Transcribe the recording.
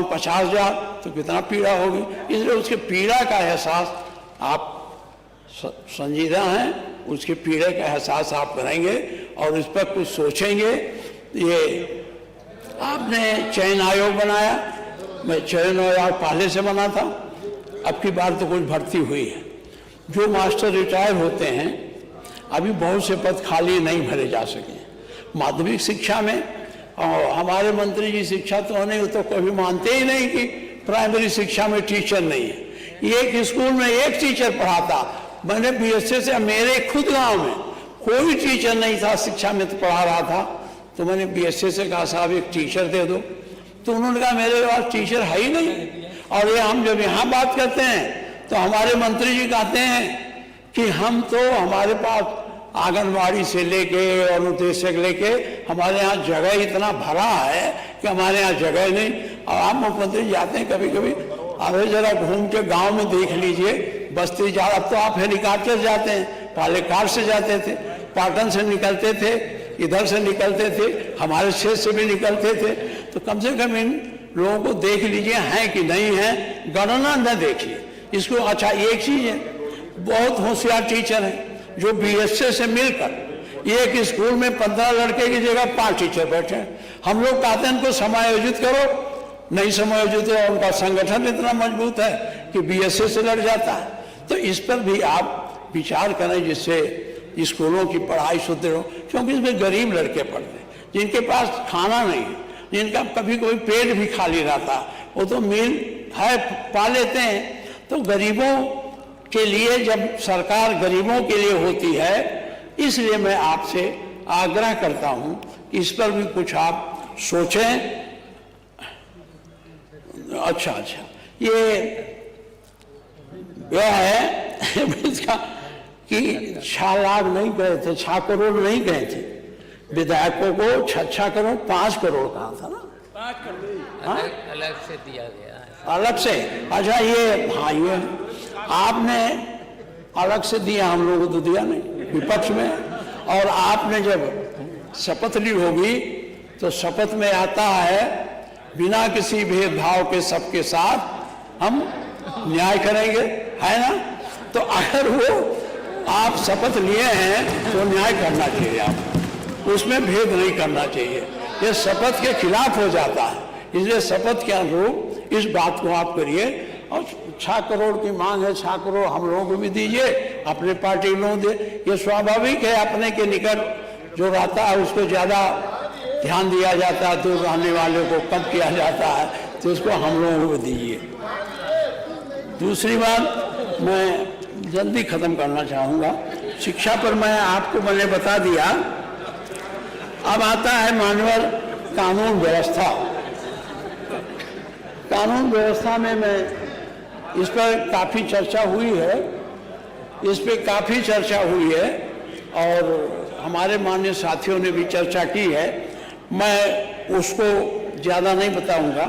50,000 तो कितना पीड़ा होगी। इसलिए उसके पीड़ा का एहसास आप संजीदा हैं, उसके पीड़े का एहसास आप करेंगे और इस पर कुछ सोचेंगे। ये आपने चयन आयोग बनाया, मैं चयन आयोग पहले से बना था, अब की बार तो कुछ भर्ती हुई है। जो मास्टर रिटायर होते हैं, अभी बहुत से पद खाली नहीं भरे जा सके। माध्यमिक शिक्षा में और हमारे मंत्री जी शिक्षा तो नहीं, तो कभी मानते ही नहीं कि प्राइमरी शिक्षा में टीचर नहीं है। एक स्कूल में एक टीचर पढ़ाता, मैंने बीएसए से, मेरे खुद गांव में कोई टीचर नहीं था शिक्षा में, तो पढ़ा रहा था। तो मैंने बीएसए से कहा साहब एक टीचर दे दो, तो उन्होंने कहा मेरे पास टीचर है ही नहीं। और ये हम जब यहाँ बात करते हैं तो हमारे मंत्री जी कहते हैं कि हम तो हमारे पास आंगनबाड़ी से लेके और उद्देश्य लेके हमारे यहाँ जगह इतना भरा है कि हमारे यहाँ जगह नहीं। और आप मुख्यमंत्री जाते हैं कभी कभी, अरे जरा घूम के गांव में देख लीजिए, बस्ती जा, अब तो आप हेलीकॉप्टर जाते हैं, पहले कार से जाते थे, पाटन से निकलते थे, इधर से निकलते थे, हमारे क्षेत्र से भी निकलते थे। तो कम से कम इन लोगों को देख लीजिए हैं कि नहीं है, गणना न देखिए इसको। अच्छा एक चीज है, बहुत होशियार टीचर है जो बीएसए से मिलकर एक स्कूल में 15 लड़के की जगह 5 टीचर बैठे हैं। हम लोग कहते हैं इनको समायोजित करो, नहीं समायोजित हो, उनका संगठन इतना मजबूत है कि बीएसए से लड़ जाता है। तो इस पर भी आप विचार करें जिससे स्कूलों की पढ़ाई सुदृढ़ हो, क्योंकि इसमें गरीब लड़के पढ़ते हैं जिनके पास खाना नहीं है, जिनका कभी कोई पेट भी खाली रहता, वो तो मील है पा लेते हैं। तो गरीबों के लिए, जब सरकार गरीबों के लिए होती है, इसलिए मैं आपसे आग्रह करता हूं कि इस पर भी कुछ आप सोचें। अच्छा, ये यह है इसका कि 6 लाख नहीं गए थे, 6 करोड़ नहीं गए थे विधायकों को, 6 करोड़ 5 करोड़ कहा था ना, 5 करोड़ अलग से दिया गया है, अलग से। अच्छा ये, हाँ ये आपने अलग से दिया, हम लोगों को तो दिया नहीं विपक्ष में। और आपने जब शपथ ली होगी तो शपथ में आता है बिना किसी भेदभाव के सबके साथ हम न्याय करेंगे, है ना। तो अगर वो आप शपथ लिए हैं तो न्याय करना चाहिए, आप उसमें भेद नहीं करना चाहिए, ये शपथ के खिलाफ हो जाता है। इसलिए शपथ के अनुरूप इस बात को आप करिए। और 6 करोड़ की मांग है, 6 करोड़ हम लोगों को भी दीजिए, अपने पार्टी लोगों दे, ये स्वाभाविक है। अपने के निकट जो रहता है उसको ज़्यादा ध्यान दिया जाता है, दूर रहने वाले को कम किया जाता है, तो इसको हम लोगों को दीजिए। दूसरी बात मैं जल्दी ख़त्म करना चाहूँगा, शिक्षा पर मैंने बता दिया। अब आता है मानवर कानून व्यवस्था। कानून व्यवस्था में मैं इस पर काफ़ी चर्चा हुई है, और हमारे माननीय साथियों ने भी चर्चा की है। मैं उसको ज़्यादा नहीं बताऊंगा।